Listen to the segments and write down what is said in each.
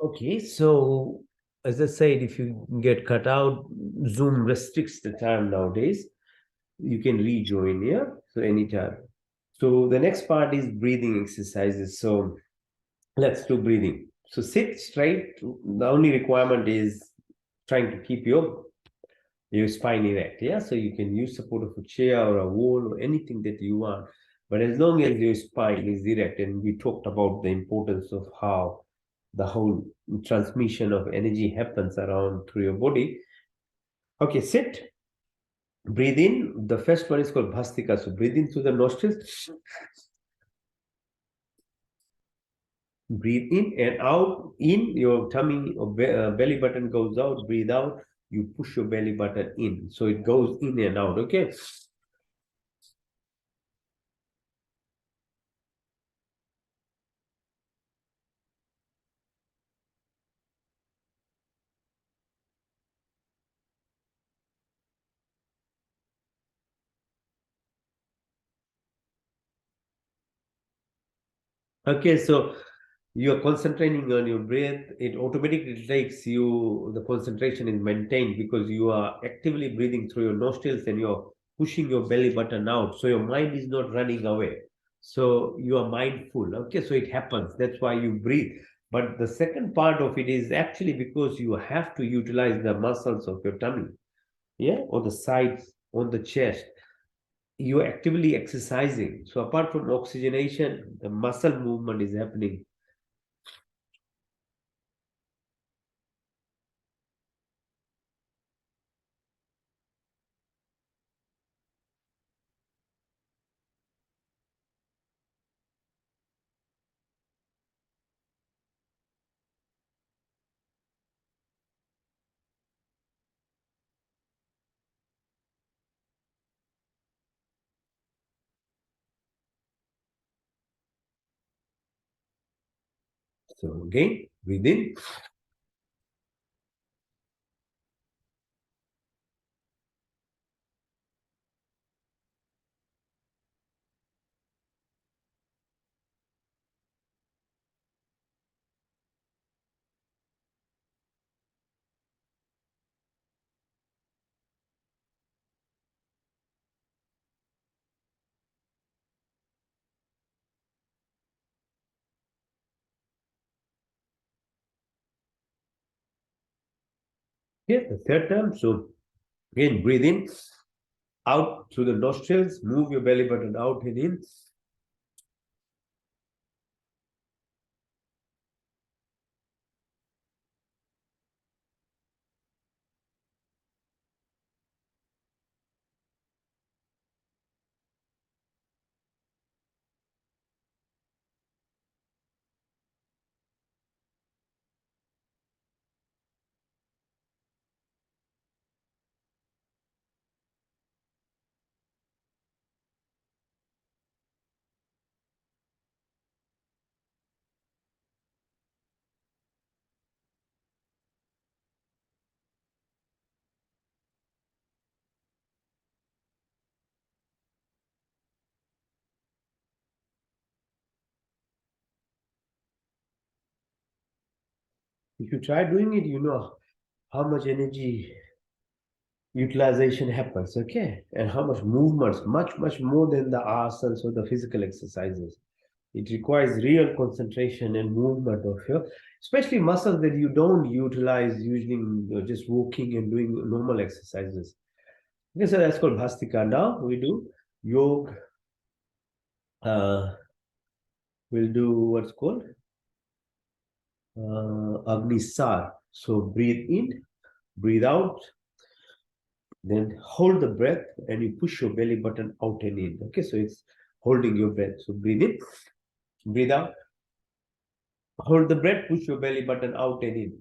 Okay, so as I said, if you get cut out, Zoom restricts the time nowadays. You can rejoin, yeah, so anytime. So the next part is breathing exercises. So let's do breathing. So sit straight. The only requirement is trying to keep your spine erect. Yeah, so you can use support of a chair or a wall or anything that you want. But as long as your spine is erect, and we talked about the importance of how the whole transmission of energy happens around through your body. Okay, sit, breathe in. The first one is called Bhastika. So breathe in through the nostrils, breathe in and out. In your tummy or belly button goes out, breathe out. You push your belly button in. So it goes in and out. Okay. Okay, so you're concentrating on your breath, it automatically takes you, the concentration is maintained because you are actively breathing through your nostrils and you're pushing your belly button out. So your mind is not running away. So you are mindful. Okay, so it happens. That's why you breathe. But the second part of it is actually because you have to utilize the muscles of your tummy, yeah, or the sides, on the chest. You're actively exercising. So apart from oxygenation, the muscle movement is happening. So again, breathe in. Yeah, the third time. So again, breathe in, out through the nostrils, move your belly button out and in. If you try doing it, you know how much energy utilization happens, okay? And how much movements, much more than the asanas or the physical exercises. It requires real concentration and movement of your, especially muscles that you don't utilize usually just walking and doing normal exercises. Okay, so that's called Bhastika. Now we do yoga. We'll do what's called Agnisar. So breathe in, breathe out, then hold the breath and you push your belly button out and in. Okay, so it's holding your breath. So breathe in, breathe out, hold the breath, push your belly button out and in.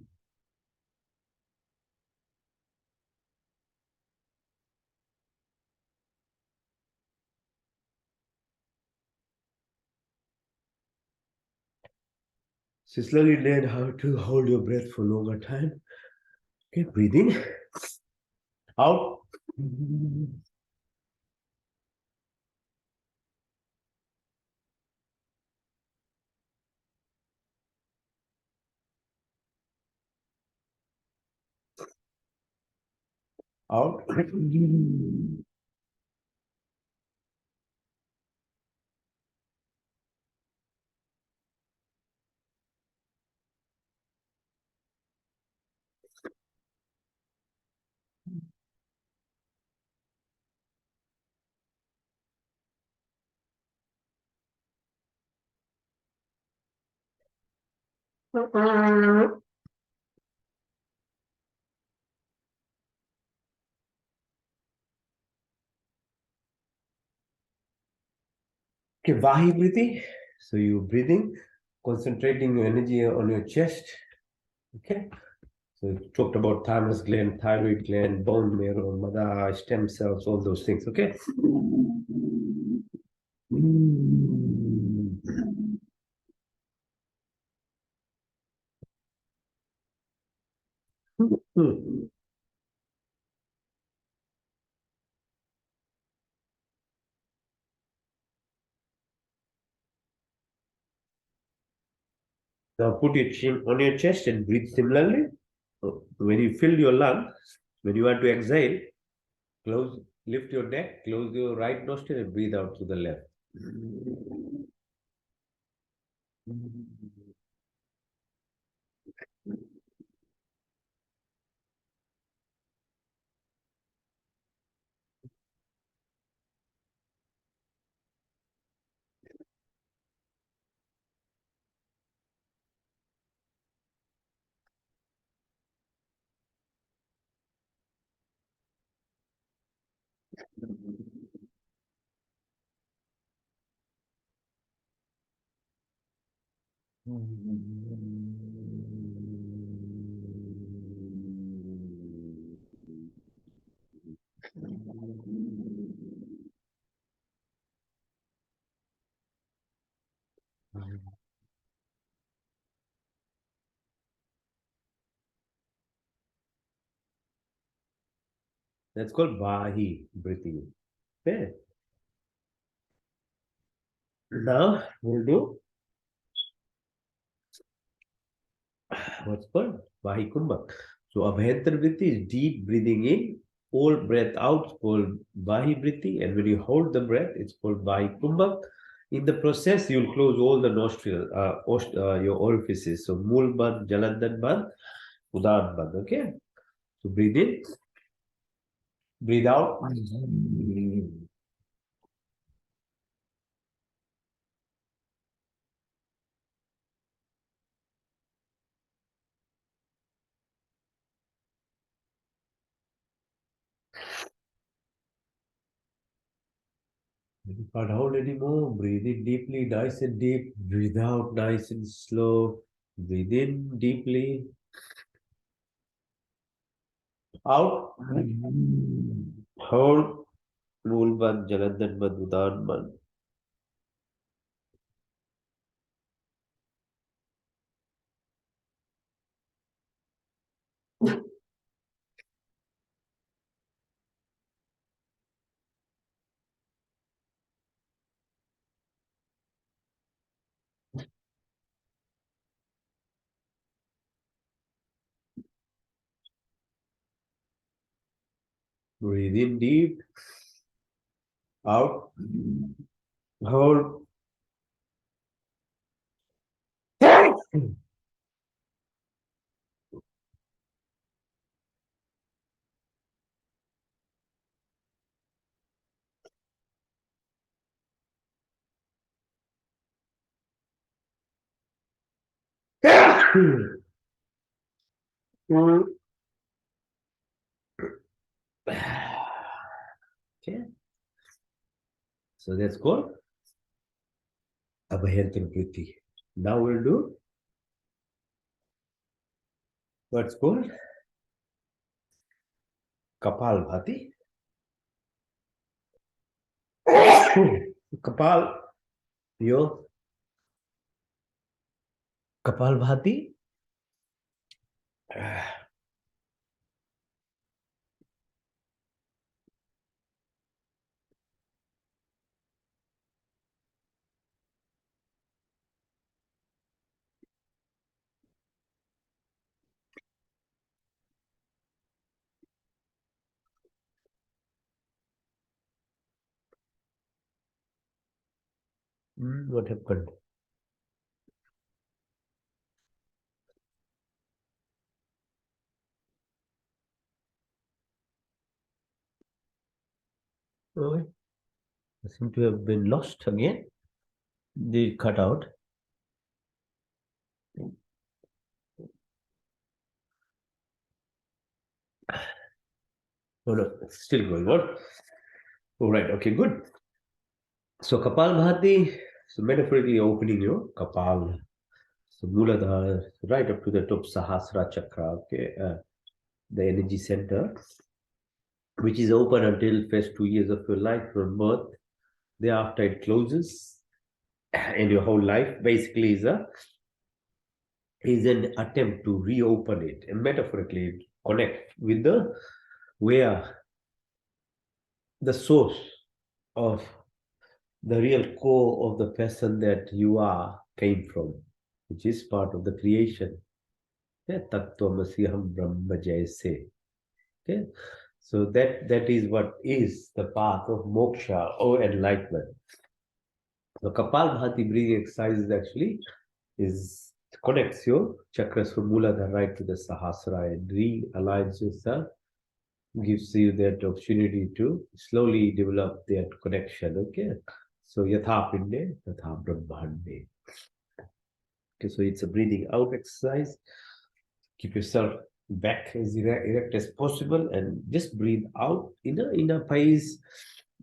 So slowly learn how to hold your breath for longer time. Okay, breathe in, out. Out. Okay, Vahi breathing. So you breathing, concentrating your energy on your chest. Okay. So we talked about thymus gland, thyroid gland, bone marrow, mother, stem cells, all those things. Okay. Now put your chin on your chest and breathe similarly. When you fill your lung, when you want to exhale, close, lift your neck, close your right nostril and breathe out to the left. That's called Vahi breathing. Okay. Now we'll do what's called Vahi Kumbhak. So Abhyantar Vritti is deep breathing in, hold breath out, called Vahi Vritti, and when you hold the breath, it's called Vahi Kumbhak. In the process, you'll close all the nostrils, your orifices. So Mool Band, Jalandhar Band, Udan Band. Okay. So breathe in, breathe out. You can't hold anymore. Breathe in deeply, nice and deep. Breathe out, nice and slow. Breathe in deeply. Out. Hold. Moolban, Jalandhar Band, Udan Band. Breathe in deep. Out. Hold. Okay. So that's called Abhyantar Vritti. Now we'll do what's called Kapal Bhati. Kapal, your Kapal Bhati. What happened? Oh, I seem to have been lost again. They cut out. Oh no, it's still going on. All right. Okay. Good. So Kapalbhati, so metaphorically opening your Kapal, so Muladhara, right up to the top Sahasra Chakra, okay, the energy center, which is open until first 2 years of your life from birth. Thereafter, it closes, and your whole life basically is an attempt to reopen it and metaphorically connect with the where the source of the real core of the person that you are came from, which is part of the creation. Yeah, Tattvamasi Brahma Jaise. Okay. So that is what is the path of moksha or enlightenment. The Kapal Bhati breathing exercise is actually is connects your chakras from Muladhara right to the Sahasrara and realigns yourself, gives you that opportunity to slowly develop that connection. Okay. So Yatha Pinde, Yatha Brahmande. Okay, so it's a breathing out exercise. Keep yourself back as erect as possible and just breathe out in a pace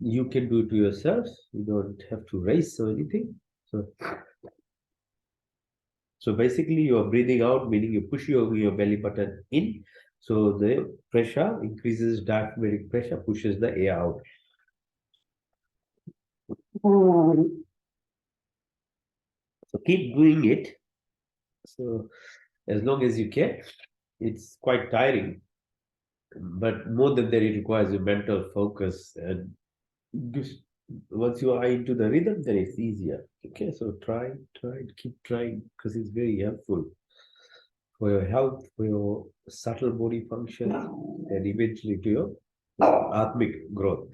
you can do it to yourself. You don't have to race or anything. So basically you are breathing out, meaning you push your belly button in. So the pressure increases, diaphragmatic pressure pushes the air out. So keep doing it. So as long as you can, it's quite tiring, but more than that, it requires a mental focus. And just once you are into the rhythm, then it's easier. Okay, so keep trying because it's very helpful for your health, for your subtle body functions, and eventually to your atmic growth.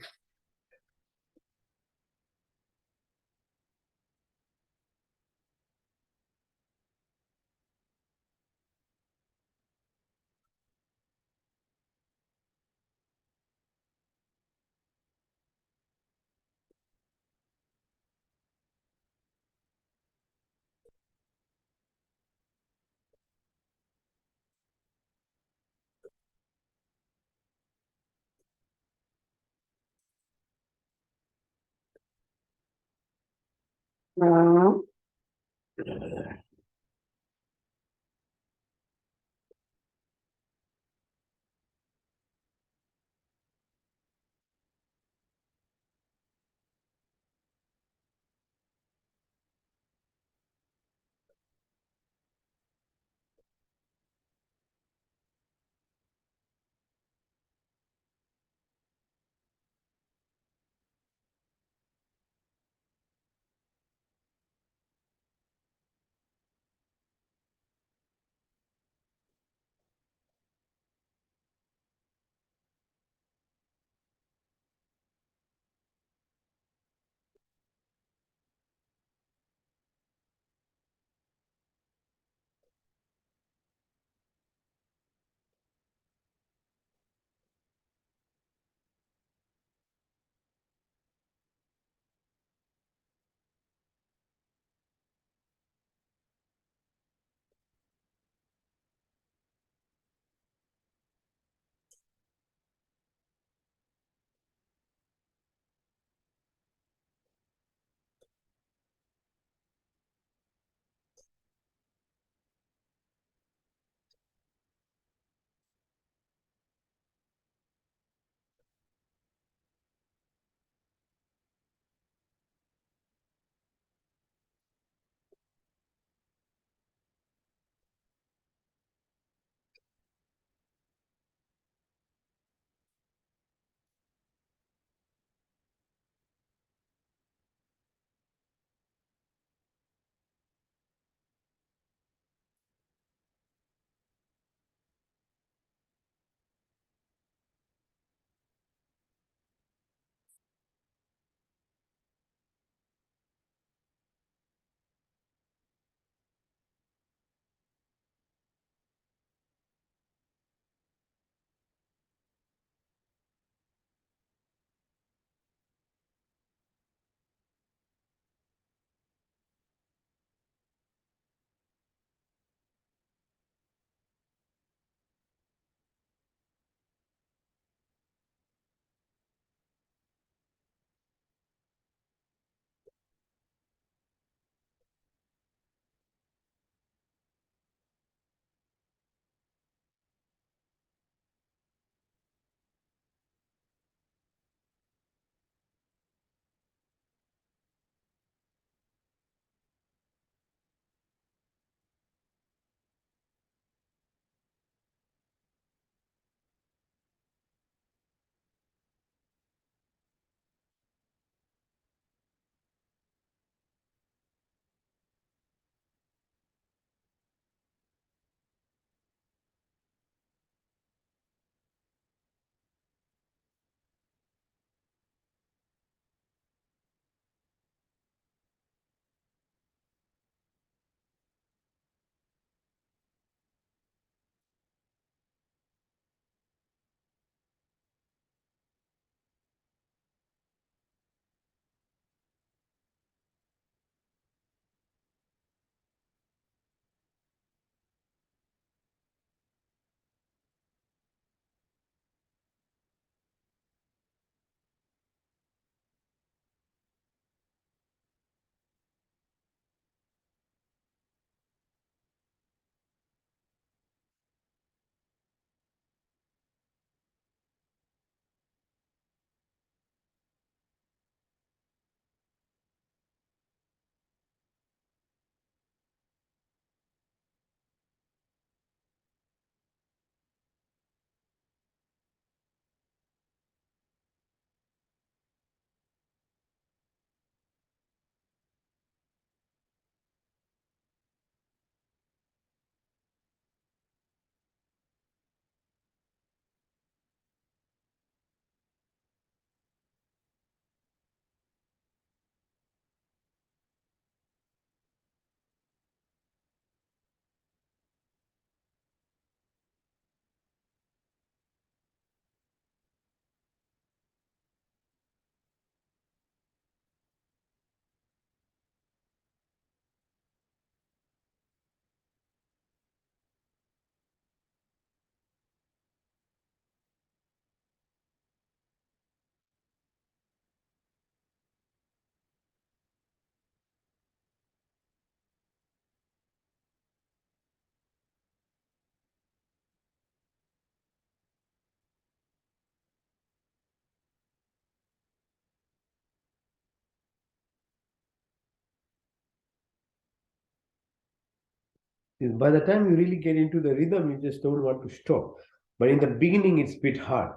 By the time you really get into the rhythm, you just don't want to stop. But in the beginning, it's a bit hard.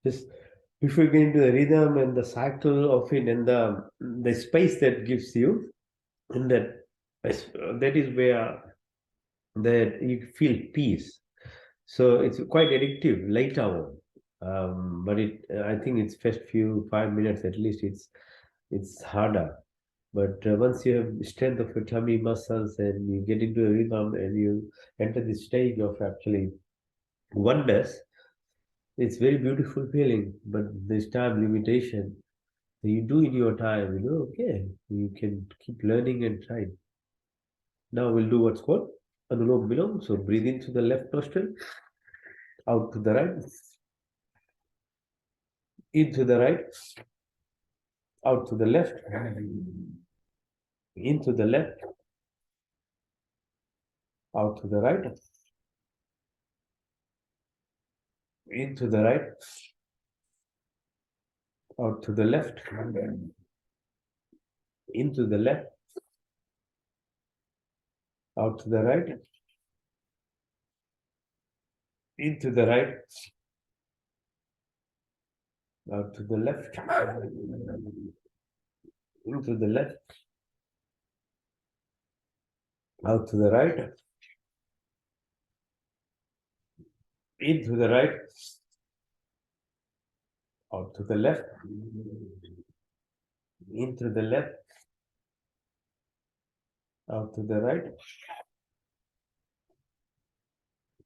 Just before you get into the rhythm and the cycle of it and the space that gives you, and that is where that you feel peace. So it's quite addictive later on. But I think it's first few 5 minutes at least. It's harder. But once you have strength of your tummy muscles and you get into a rhythm and you enter the stage of actually oneness, it's very beautiful feeling. But there's time limitation. So you do in your time, okay, you can keep learning and trying. Now we'll do what's called Anulom Vilom. So breathe into the left nostril, out to the right, into the right, out to the left, into the left, out to the right, into the right, out to the left, into the left, out to the right, into the right, out to the left, into the left, out to the right, into the right, out to the left, into the left, out to the right,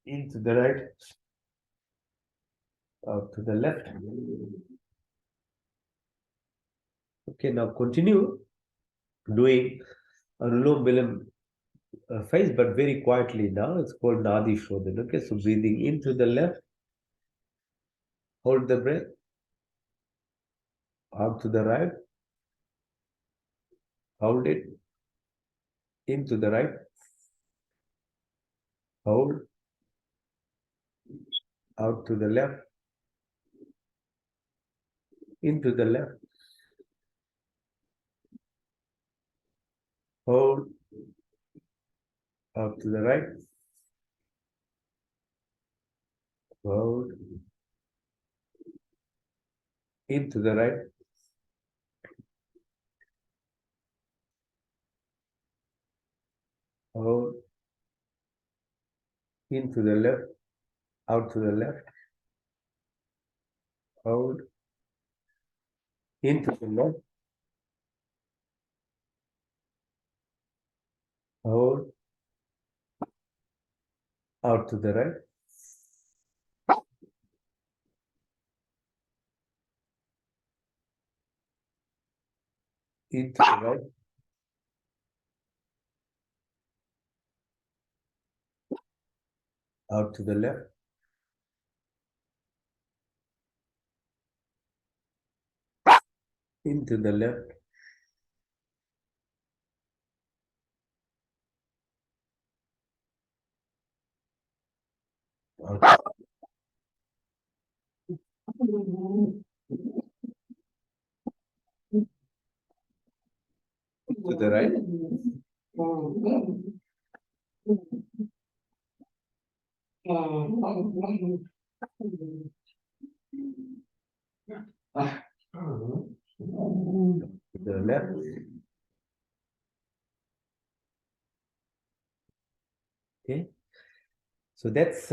into the right, out to the left. Okay, now continue doing Anulom Vilam phase, but very quietly now. It's called Nadi Shodhan. Okay, so breathing into the left, hold the breath, out to the right, hold it, into the right, hold, out to the left, into the left, hold, out to the right, hold, into the right, hold, into the left, out to the left, hold, into the left, hold, out to the right, into the right, out to the left, into the left, out to the right, to the left. Okay, so that's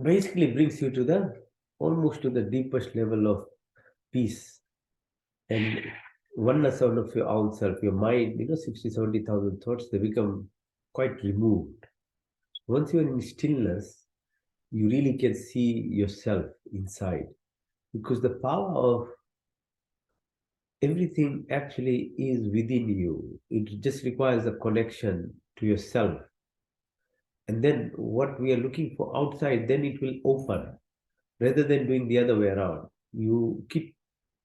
basically brings you to the almost to the deepest level of peace and oneness out of your own self, your mind, 60, 70,000 thoughts, they become quite removed. Once you're in stillness, you really can see yourself inside because the power of everything actually is within you. It just requires a connection to yourself. And then what we are looking for outside, then it will open rather than doing the other way around. You keep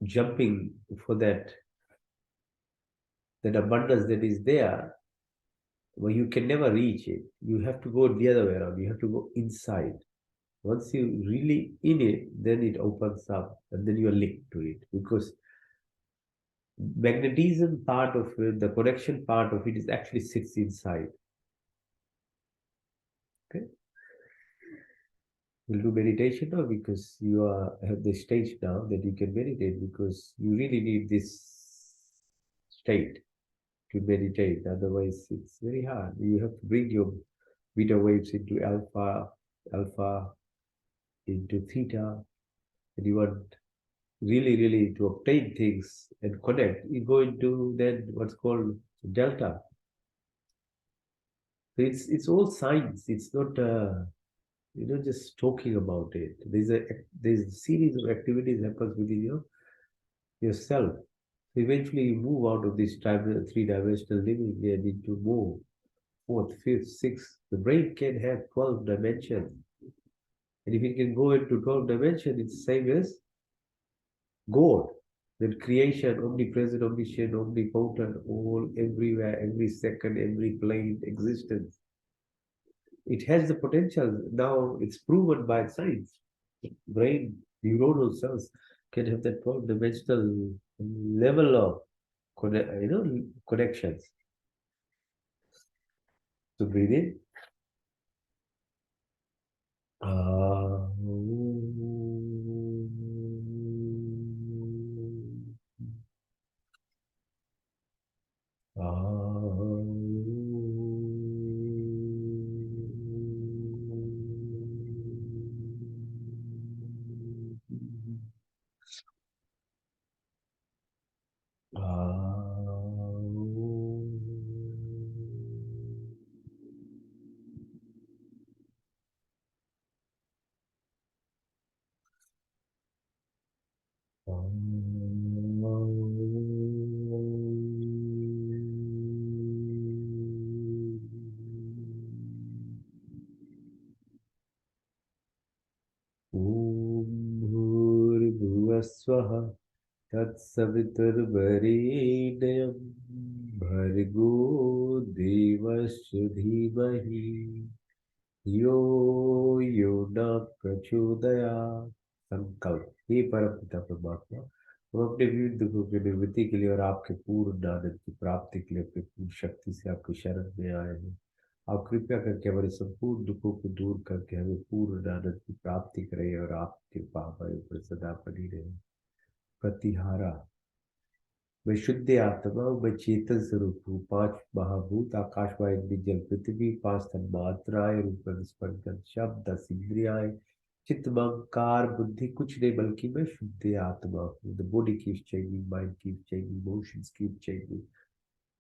jumping for that abundance that is there, but you can never reach it. You have to go the other way around. You have to go inside. Once you really in it, then it opens up and then you're linked to it because Magnetism part of it, the connection part of it is actually sits inside. Okay, you'll do meditation now because you are have the stage now that you can meditate because you really need this state to meditate. Otherwise, it's very hard. You have to bring your beta waves into alpha into theta, and you want really to obtain things and connect. You go into then what's called delta. So it's all science. It's not just talking about it. There's a series of activities happens within yourself. So eventually you move out of this time, three-dimensional living and into more fourth, fifth, sixth. The brain can have 12 dimensions. And if it can go into 12 dimensions, it's the same as God. That creation, omnipresent, omniscient, omnipotent, all everywhere, every second, every plane, existence. It has the potential. Now it's proven by science. Brain, neuronal cells can have that 12-dimensional level of connections. So breathe in. Ah, ah, ॐ भूर्भुवस्वः तत्सवितुर्वरेण्यं भर्गो देवस्य धीमहि यो यो न प्रचोदयात्। संकल्प। हे परमपिता परमात्मा, हम अपने विविध दुखों की निवृत्ति के लिए और आपके पूर्ण आनंद की प्राप्ति के लिए अपनी पूर्ण शक्ति से आपकी शरण में आए हैं। आप कृपया करके हमारे संपूर्ण दुखों को दूर करके हमें पूर्ण आनंद की प्राप्ति करें और आपकी कृपा हमारे ऊपर सदा बनी रहे। प्रतिहारा। मैं शुद्ध आत्मा हूँ, मैं चेतन स्वरूप हूँ। पांच महाभूत आकाश वायु जल पृथ्वी, पांच तन्मात्राएं रूप स्पर्श शब्द 10 इंद्रियाएं चित्त अहंकार बुद्धि कुछ नहीं बल्कि मैं शुद्ध आत्मा हूँ। The body keeps changing, mind keeps changing, emotions keep changing,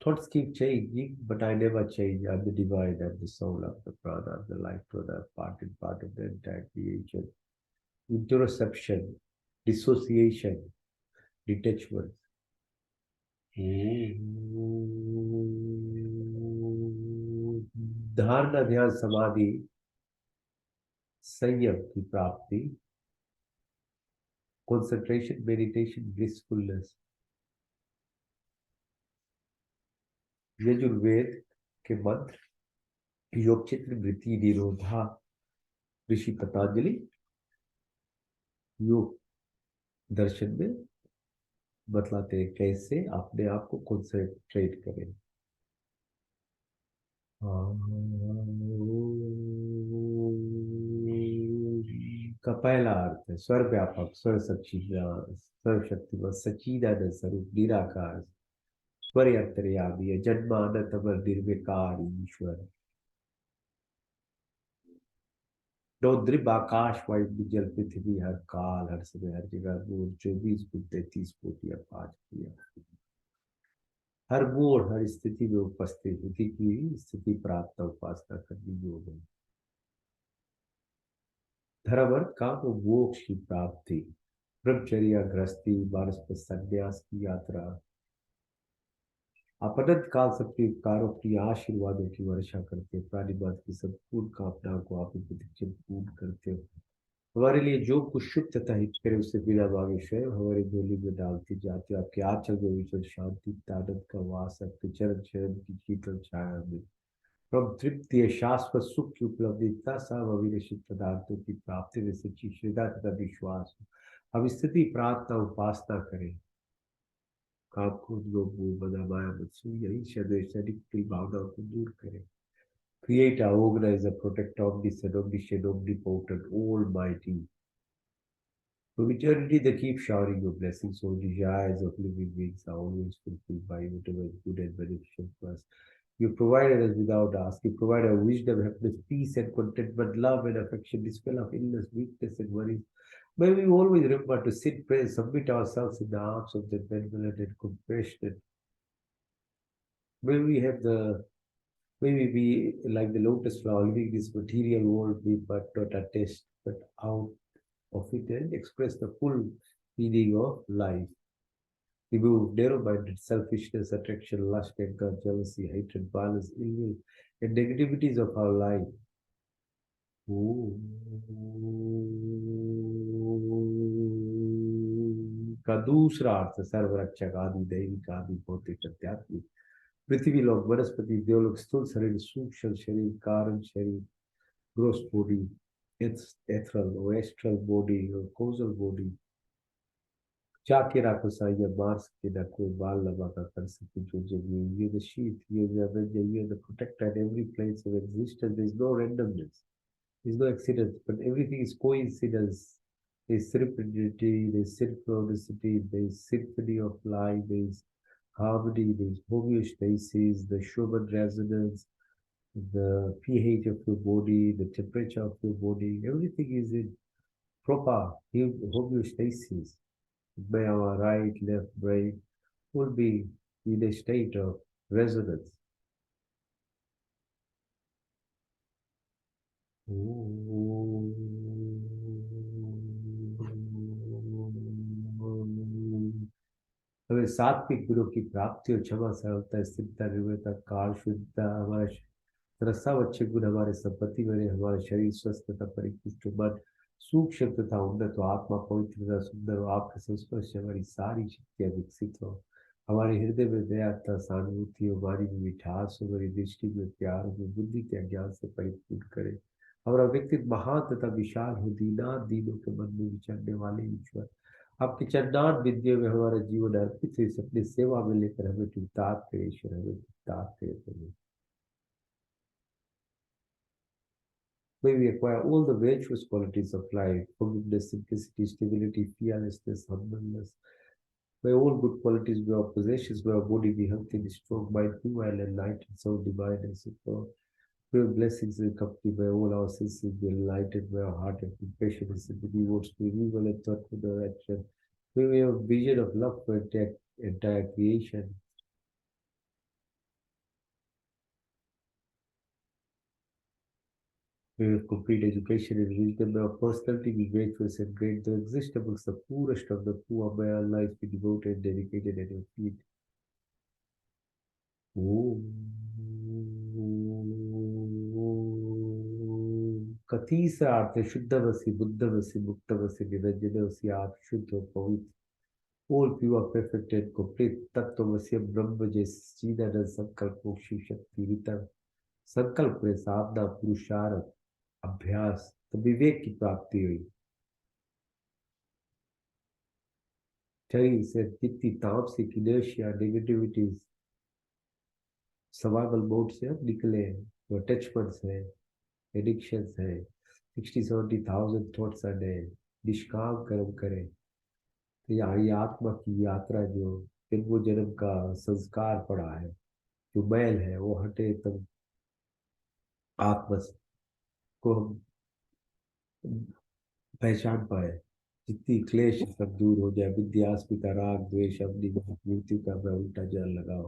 thoughts keep changing, but I never change. I'm the divine, I'm the soul, I'm the prana, I'm the life brother, part of the entire creation. Interoception, dissociation, detachment. धारणा ध्यान समाधि संयम की प्राप्ति, concentration, meditation, blissfulness. Yajurveda के मंत्र योग चित्र वृत्ति निरोधा ऋषि पतंजलि योग दर्शन में बतलाते हैं कैसे अपने आप को कंसंट्रेट करें। का पहला अर्थ है स्वर व्यापक, स्वर सच्चिदानंद, सर्वशक्तिमान सच्चिदानंद स्वरूप निराकार, स्वर अंतर्यामी है, जन्मानंद अमर निर्विकार ईश्वर। रौद्रिब आकाश वायु जल पृथ्वी हर काल हर समय हर जगह मोर 24 फुट 33 फुट या 5 फुट हर मोड़ हर स्थिति में उपस्थित स्थिति की स्थिति प्राप्त उपासना करनी योग है। धर्म अर्थ काम और मोक्ष की प्राप्ति, ब्रह्मचर्य गृहस्थी वानप्रस्थ संन्यास की यात्रा। आप अनंत काल सबके उपकारों की आशीर्वादों की वर्षा करते, प्राणिमात्र की संपूर्ण कामनाओं को आप प्रतिक्षण पूर्ण करते हो। हमारे लिए जो कुछ शुभ तथा हित करे उसे बिना मांगे स्वयं हमारी झोली में डालते जाते हो। आपके आंचल में विचल शांति आनंद का वास, आपके चरण चरण की शीतल छाया में परम तृप्ति शाश्वत सुख की उपलब्धि तथा सब अविनाशी पदार्थों की प्राप्ति में सच्ची श्रद्धा तथा विश्वास हो। अब स्थिति प्रार्थना उपासना करें। काम क्रोध लोभ मोह मद माया मत्सर्य ईर्ष्या द्वेष की भावनाओं को दूर करें. Creator, organizer, protector, omniscient, omniscient, omnipotent, almighty. From eternity, they keep showering your blessings, so the desires of living beings are always fulfilled by whatever is good and beneficial for us. You provided us without asking. You provided us wisdom, happiness, peace, and contentment, love and affection, dispel of illness, weakness, and worries. May we always remember to sit, pray, and submit ourselves in the arms of the benevolent and compassionate. May we have the May we be like the lotus flower, living this material world, be but not attached, but out of it and express the full meaning of life. Remove narrow-minded selfishness, attraction, lust, anger, jealousy, hatred, violence, ill will, and negativities of our life. का दूसरा अर्थ सर्वरक्षक आदि दैविक आदि भौतिक आध्यात्मिक पृथ्वी लोक वनस्पति देवलोक स्थूल शरीर सूक्ष्म शरीर कारण शरीर gross body, ethereal or astral body or causal body. चाके राखो साइया मार सके ना कोई बाल लगा कर सके जो जब you the sheath, you the avenger, you the protector at every place of existence. There is no randomness, there is no accident, but everything is coincidence. There is serendipity, there is synchronicity, there is symphony of life, there is harmony, there is homeostasis, the Schumann resonance, the pH of your body, the temperature of your body, everything is in proper homeostasis. By our right, left, brain will be in a state of resonance. हमें सात्विक गुणों की प्राप्ति और क्षमा सरलता स्थिरता निर्भरता काल शुद्धता हमारा रसा अच्छे गुण हमारे संपत्ति बने हमारा शरीर स्वस्थ तथा परिपुष्ट मन सूक्ष्म तथा उन्नत हो आत्मा पवित्र तथा सुंदर हो आपके संस्पर्श से हमारी सारी शक्तियां विकसित हो हमारे हृदय में दया तथा सहानुभूति हो हमारी में मिठास हो हमारी दृष्टि में प्यार हो बुद्धि के ज्ञान से परिपूर्ण करे हमारा व्यक्तित्व महान तथा विशाल हो दीनाथ दीनों के मन में विचरने वाले ईश्वर आपके चरणार विद्या में हमारा जीवन अर्पित है अपनी सेवा में लेकर हमें कृतार्थ करे ईश्वर हमें कृतार्थ करे प्रभु. May we acquire all the virtuous qualities of life, forgiveness, simplicity, stability, fearlessness, humbleness. May all good qualities be our possessions, may our body be healthy, strong, mind, be well, enlightened, so divine and secure. May our blessings and company, may all our senses be enlightened, may our heart have compassion and sympathy, words be evil and thoughtful direction. May we have a vision of love for entire creation. We have complete education and wisdom. May our personality be virtuous and great. To exist amongst the poorest of the poor, may our life be devoted and dedicated at your feet. का तीसरा अर्थ है शुद्धवसी बुद्धवसी मुक्तवसी निरंजनवसी आप शुद्ध और पवित्र all pure perfect and complete तत्ववसी ब्रह्म जैसे सीधा संकल्प मोक्ष शक्ति वितर संकल्प में साधना पुरुषार्थ अभ्यास तो विवेक की प्राप्ति हुई शरीर से जितनी तामसिक इनर्शिया नेगेटिविटीज सर्वाइवल मोड से अब निकले जो अटैचमेंट्स है एडिक्शंस है 60-70,000 थॉट्स अ डे निष्काम कर्म करें तो ये आत्मा की यात्रा जो जन्मों जन्म का संस्कार पड़ा है जो मैल है वो हटे तब आत्मा को हम पहचान पाए जितनी क्लेश सब दूर हो जाए विद्यास्मिता राग द्वेष अपनी मृत्यु का मैं उल्टा जल लगाओ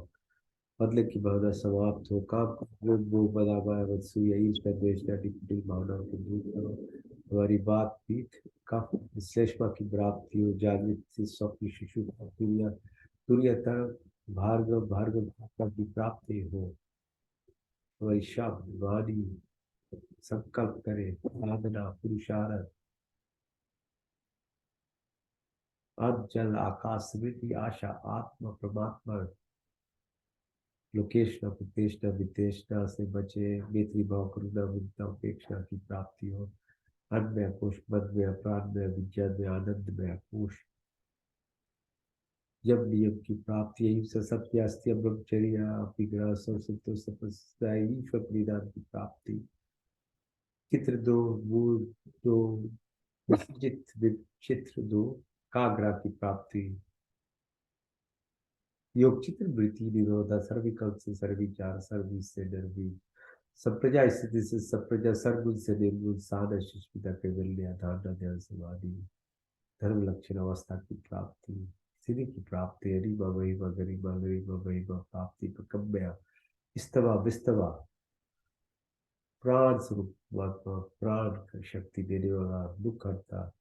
बदले की भावना समाप्त हो काम क्रोध मोह बदाबाय वत्सु यही इसका द्वेष डिप्टी भावनाओं को दूर करो हमारी बात पीठ का श्लेष्मा की प्राप्ति हो जागृत स्वप्न शिशु तुरिया तुरियता भार्गव भार्गव की प्राप्ति हो हमारी शब्द वाणी संकल्प करें साधना पुरुषार्थ जल आकाश स्मृति आशा आत्मा परमात्मा लोकेशना प्रतिष्ठा वितेष्टा से बचे मैत्री भाव करुणा मुक्ता उपेक्षा की प्राप्ति हो अन्न में कोश मन में प्राण में विज्ञान में आनंद में कोश जब नियम की प्राप्ति अहिंसा सत्य अस्त्य ब्रह्मचर्य अपिग्रह संसतो तपस्या ईश्वर परिधान की प्राप्ति चित्र दो मूल दो विचित विचित्र दो काग्रा की प्राप्ति योग चित्र वृत्ति निरोधा सर्विकल्प से सर्विचार सर्वी से निर्वी संप्रजा स्थिति से संप्रजा सर्वगुण से निर्गुण साधन सुष्मिता कैवल्य धारणा ध्यान समाधि धर्म लक्षण अवस्था की प्राप्ति सिद्धि की प्राप्ति अरिमा महिमा गरिमा गरिमा महिमा प्राप्ति प्रकम्या स्तवा विस्तवा प्राण स्वरूप परमात्मा प्राण का शक्ति देने वाला दुख हरता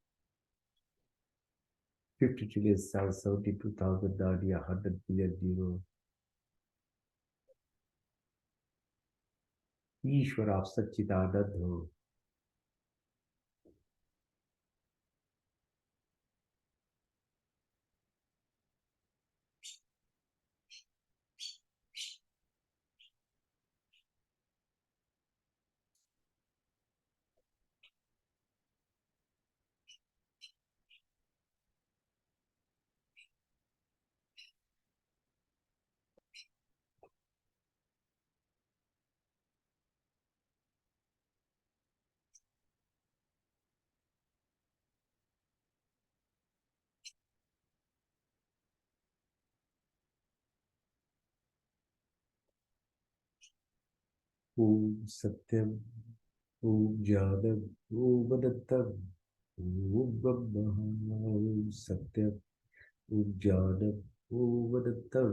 50 trillion cells 72,000 नाड़ियां 100 billion न्यूरो ईश्वर आप सच्चिदानंद हो ओम सत्यम ओम ज्ञानम ओम अनंतम ओम ब्रह्म ओम सत्यम ओम ज्ञानम ओम अनंतम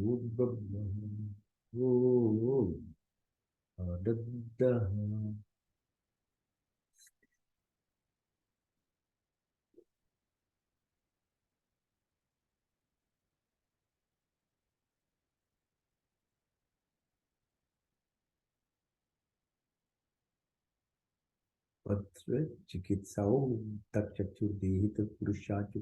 ओम ब्रह्म ओम आनंद पत्र चिकित्साओं तक चक्षुर्देहित पुरुषाच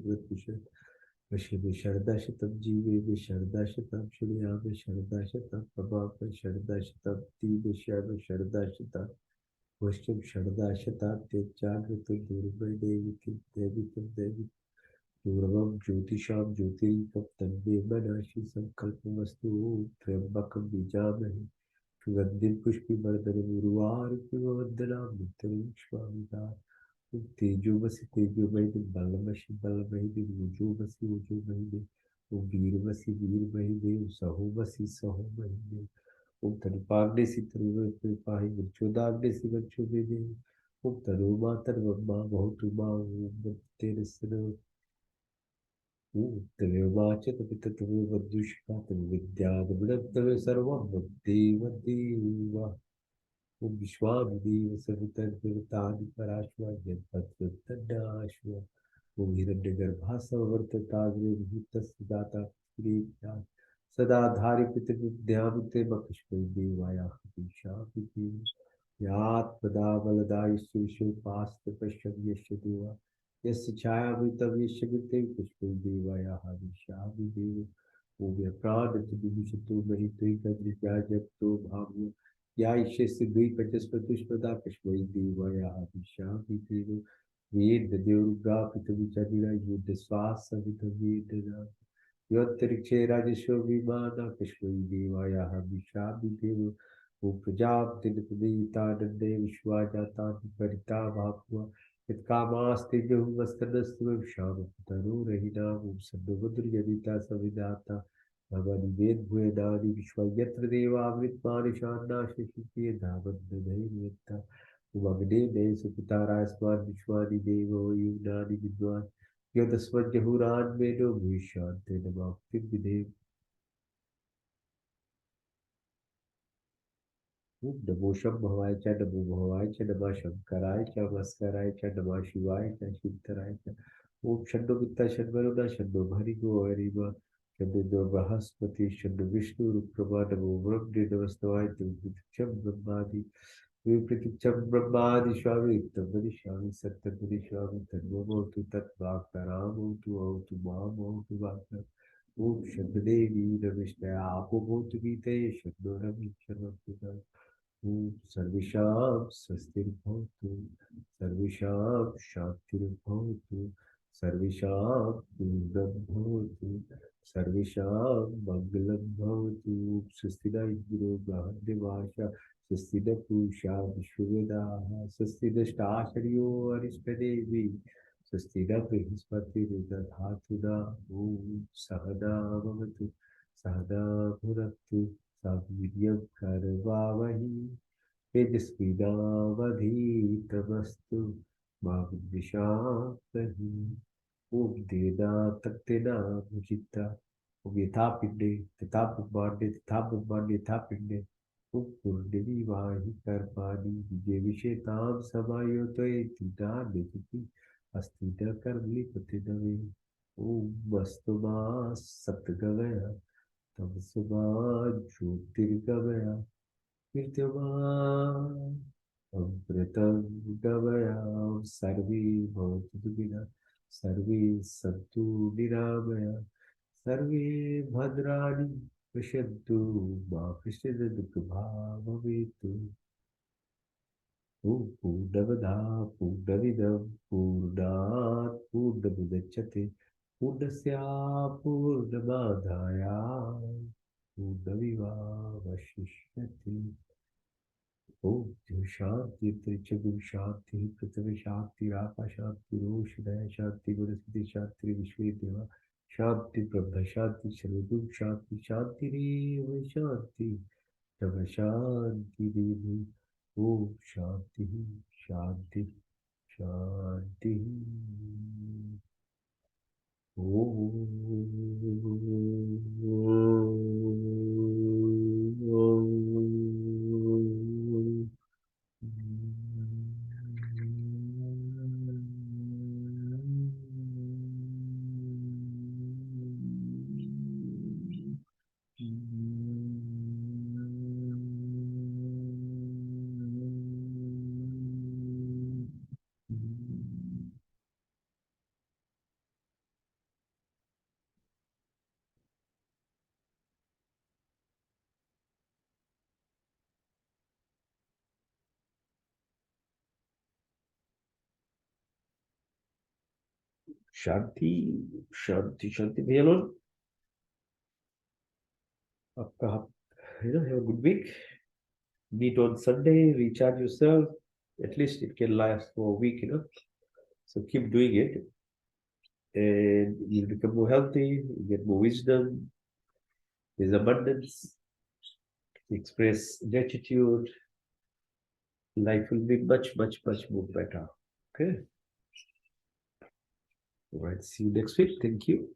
वशी में शरदा शतम जीवे में शरदा शतम शुनिया में शरदा शतम प्रभा में शरदा शतम ती विषय में शरदा शतम वश्यम शरदा शता त्याचाग्रत दुर्मय देवी की देवी तुम देवी पूर्वम ज्योतिषाम ज्योतिरिकम तन्मे मनाशि संकल्प वस्तु त्र्यंबकम बीजामहि सुगंधिम पुष्पिवर्धनम उर्वारुकवंदनाम नित्यं तेजोमसि तेजोमयि बलमसि बलमयि ऊर्जोमसि ऊर्जोमयि ओम वीरमसि वीरमयि सहोमसि सहोमयि ओम तनुपाग्नि तनुपाहि वृक्षोदाग्नि वृक्षोदे ओम तनुमा तन्वमा बहुतु मा ओम तेन तमेव च तपित तमेव दुष्का तमेव तमेव सर्वं देव देव ओम विश्वामिदेव सवितर्देवतानि पराश्व यद्भद्रतन्नाश्व ओम हिरण्यगर्भा संवर्तताग्रे भूतस्य दाता प्रिया सदा धारि पितृविद्यामिते मकश्मि देवाया हविषामिति यात्मदा बलदायिषुषुपास्त पश्यं यस्य देवा यस्य छायामृतं यस्य मृत्युं पुष्पं देवाया हविषामि देव ओम प्राणतु महि त्वयि जगतो भाव्य या ईशस्य द्वैपचस्पतुष्पदा पुष्पै देवाया हविषामि देव वेद देवरुगा पितृविचरिणा युद्ध श्वास सवितवेदना योत्तरिक्षे राजस्व विमाना पुष्पै देवाया हविषामि देव वो प्रजापतिर्पदीतानन्दे विश्वाजातानि परिता भावुआ यत्कामास्ते बहुमस्तनस्तु शामतनुरहिणां सन्नुमुद्रजनिता सविदाता भवानि वेदभूयनानि विश्वा यत्र देवामृतमानुषान्नाशशिष्ये धावन्ददैर्यत्ता उमग्ने नये सुपितारास्मान् विश्वानि देवो युनानि विद्वान् यदस्मज्जहुरान्मेनो भविष्यान्ते नमाप्तिर्विधेम नमो शंभवाय च नमो भवाय च नमः शंकराय च मस्कराय च नमः शिवाय च शिवतराय च ओम शन्नो मित्ता शन्वरुणा शन्नो भरिगो हरिमा शन्नो देव बृहस्पति शन्नो विष्णु रुक्रमा नमो ब्रह्मणे नमस्तवाय प्रतीक्षम ब्रह्मादि प्रतीक्षम ब्रह्मादि स्वामी तम वदिष्यामि सत्यं वदिष्यामि तन्नो भवतु तत्वाक्तरामोतु औतु मामोतु वाक्य ओम शन्नो देवी नमस्ते आपो भूत गीते शन्नो रविशन्नो सर्वेषां स्वस्तिर्भवतु सर्वेषां शान्तिर्भवतु सर्वेषां पूर्णं भवतु, सर्वेषां मङ्गलं भवतु। स्वस्ति न इन्द्रो बृहद्देवाः, स्वस्ति न पूषा विश्ववेदाः, स्वस्ति नष्टाशर्यो अरिष्टनेमिः, स्वस्ति न बृहस्पतिर्दधातु नः। ॐ सहना भवतु, सहना भुनक्तु, सह वीर्यं करवावहै, तेजस्विनावधीतमस्तु मा विद्विषावहै। ॐ तेना तत्तेना मुचिता, ॐ यथा पिंडे तथा ब्रह्मांडे, तथा ब्रह्मांडे यथा पिंडे, ॐ पूर्णमिवाहि कर्माणि विजय विषेतां समायोतयेति नान्यदिति अस्ति न कर्मणि प्रतिनवे। ॐ अस्तु मा सत्गमय, तमसु मा ज्योतिर्गमय, विद्यमान अमृतं गमयां सर्वे भवन्तु सुखिनः, सर्वे सन्तु निरामया, सर्वे भद्राणि पश्यन्तु मा कश्चित् दुःखभाग् भवेत्। ॐ पूर्णमदः पूर्णमिदं पूर्णात् पूर्णमुदच्यते, पूर्णस्य पूर्णमादाय पूर्णमेवावशिष्यते। ओम शांति त्रिचगुण शांति पृथ्वी शांति आकाश शांति रोषधय शांति गुणस्पति शांति विश्व देवा शांति ब्रह्म शांति सर्वदुख शांति शांति रेव शांति तब शांति देवी। ओम शांति शांति शांति। शांति शांति शांति भैया लोग, आपका have a good week. Meet on Sunday, recharge yourself. At least it can last for a week. So keep doing it, and you'll become more healthy, you get more wisdom, there's abundance, express gratitude. Life will be much, much, much more better. Okay. All right. See you next week. Thank you.